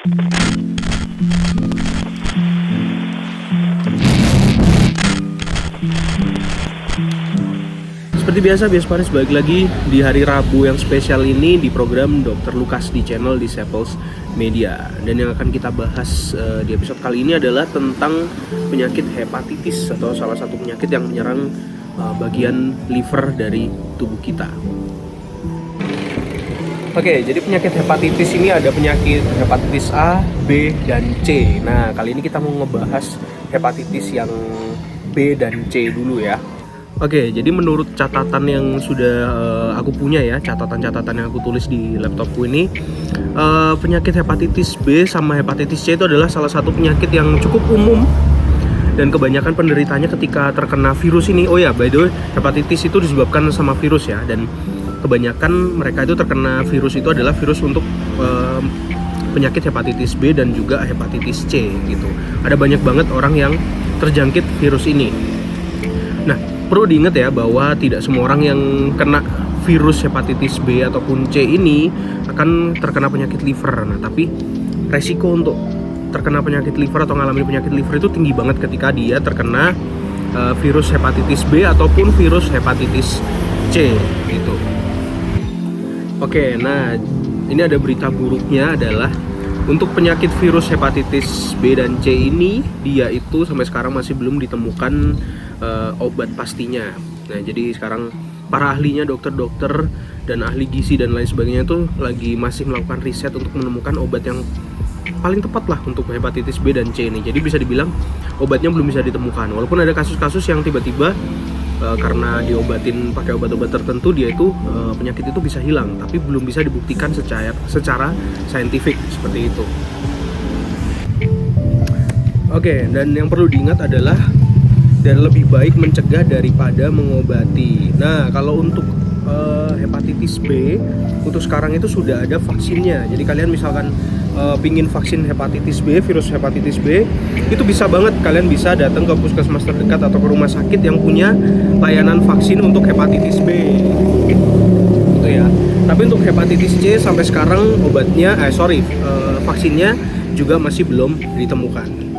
Seperti biasa, Biasparis balik lagi di hari Rabu yang spesial ini di program Dr. Lukas di channel Disciples Media. Dan yang akan kita bahas di episode kali ini adalah tentang penyakit hepatitis atau salah satu penyakit yang menyerang bagian liver dari tubuh kita. Oke, jadi penyakit hepatitis ini ada penyakit hepatitis A, B, dan C. Nah, kali ini kita mau ngebahas hepatitis yang B dan C dulu ya. Oke, jadi menurut catatan yang sudah aku punya ya, catatan-catatan yang aku tulis di laptopku ini, penyakit hepatitis B sama hepatitis C itu adalah salah satu penyakit yang cukup umum dan kebanyakan penderitanya ketika terkena virus ini. Oh ya, by the way, hepatitis itu disebabkan sama virus ya, dan kebanyakan mereka itu terkena virus itu adalah virus untuk penyakit hepatitis B dan juga hepatitis C gitu. Ada banyak banget orang yang terjangkit virus ini. Nah, perlu diingat ya bahwa tidak semua orang yang kena virus hepatitis B ataupun C ini akan terkena penyakit liver. Nah, tapi resiko untuk terkena penyakit liver atau mengalami penyakit liver itu tinggi banget ketika dia terkena virus hepatitis B ataupun virus hepatitis C gitu. Oke, nah ini ada berita buruknya adalah untuk penyakit virus hepatitis B dan C ini, dia itu sampai sekarang masih belum ditemukan obat pastinya. Nah, jadi sekarang para ahlinya, dokter-dokter dan ahli gizi dan lain sebagainya itu lagi masih melakukan riset untuk menemukan obat yang paling tepat lah untuk hepatitis B dan C ini. Jadi bisa dibilang obatnya belum bisa ditemukan. Walaupun ada kasus-kasus yang tiba-tiba karena diobatin pakai obat-obat tertentu dia itu penyakit itu bisa hilang, tapi belum bisa dibuktikan secara saintifik seperti itu. Oke, dan yang perlu diingat adalah dan lebih baik mencegah daripada mengobati. Nah, kalau untuk hepatitis B untuk sekarang itu sudah ada vaksinnya. Jadi kalian misalkan pingin vaksin hepatitis B, virus hepatitis B, itu bisa banget kalian bisa datang ke puskesmas terdekat atau ke rumah sakit yang punya layanan vaksin untuk hepatitis B. Gitu ya. Tapi untuk hepatitis C sampai sekarang vaksinnya juga masih belum ditemukan.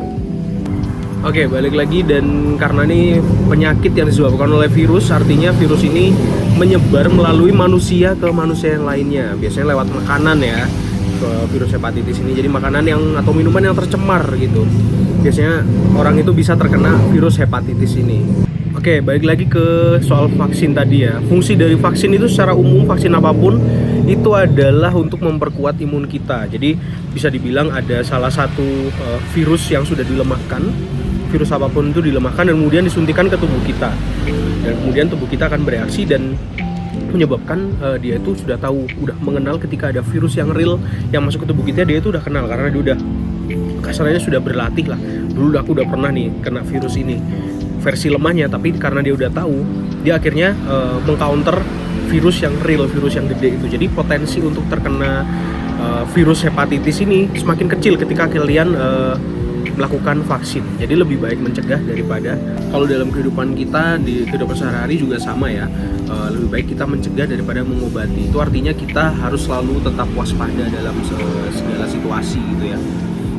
Oke, balik lagi, dan karena ini penyakit yang disebabkan oleh virus, artinya virus ini menyebar melalui manusia ke manusia yang lainnya. Biasanya lewat makanan ya, ke virus hepatitis ini. Jadi makanan yang atau minuman yang tercemar gitu. Biasanya orang itu bisa terkena virus hepatitis ini. Oke, balik lagi ke soal vaksin tadi ya. Fungsi dari vaksin itu secara umum, vaksin apapun itu adalah untuk memperkuat imun kita. Jadi bisa dibilang ada salah satu virus yang sudah dilemahkan. Virus apapun itu dilemahkan dan kemudian disuntikan ke tubuh kita, dan kemudian tubuh kita akan bereaksi dan menyebabkan dia itu sudah mengenal ketika ada virus yang real yang masuk ke tubuh kita. Dia itu udah kenal karena dia udah kasarnya sudah berlatih lah. Dulu aku udah pernah nih kena virus ini versi lemahnya, tapi karena dia udah tahu, dia akhirnya mengcounter virus yang real, virus yang gede itu. Jadi potensi untuk terkena virus hepatitis ini semakin kecil ketika kalian melakukan vaksin. Jadi lebih baik mencegah daripada, kalau dalam kehidupan kita di kehidupan sehari-hari juga sama ya, lebih baik kita mencegah daripada mengobati. Itu artinya kita harus selalu tetap waspada dalam segala situasi gitu ya.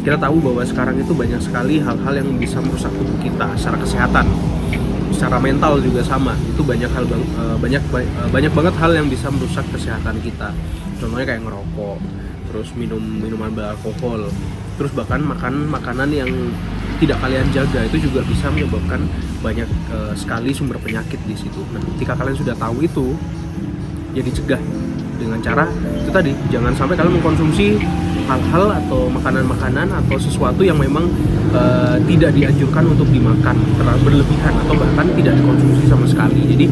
Kita tahu bahwa sekarang itu banyak sekali hal-hal yang bisa merusak tubuh kita secara kesehatan, secara mental juga sama. Itu banyak banget hal yang bisa merusak kesehatan kita. Contohnya kayak ngerokok, terus minum minuman beralkohol, terus bahkan makan makanan yang tidak kalian jaga, itu juga bisa menyebabkan banyak sekali sumber penyakit di situ. Nah, ketika kalian sudah tahu itu, ya dicegah dengan cara itu tadi, jangan sampai kalian mengkonsumsi hal-hal atau makanan-makanan atau sesuatu yang memang tidak dianjurkan untuk dimakan terlalu berlebihan atau bahkan tidak dikonsumsi sama sekali. Jadi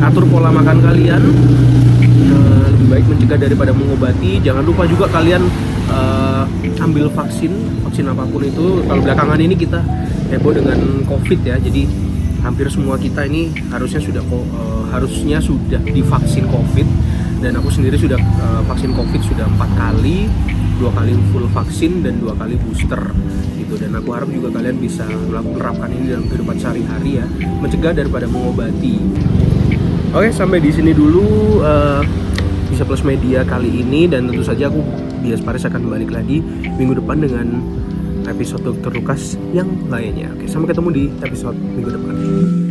atur pola makan kalian, lebih baik mencegah daripada mengobati. Jangan lupa juga kalian ambil vaksin apapun itu. Kalau belakangan ini kita heboh dengan COVID ya, jadi hampir semua kita ini harusnya sudah divaksin COVID, dan aku sendiri sudah vaksin COVID sudah 4 kali, 2 kali full vaksin dan 2 kali booster gitu. Dan aku harap juga kalian bisa menerapkan ini dalam kehidupan sehari-hari ya, mencegah daripada mengobati. Oke, sampai di sini dulu Disciples Media kali ini, dan tentu saja aku Bias Paris akan balik lagi minggu depan dengan episode Dokter Lukas yang lainnya. Oke, sampai ketemu di episode minggu depan.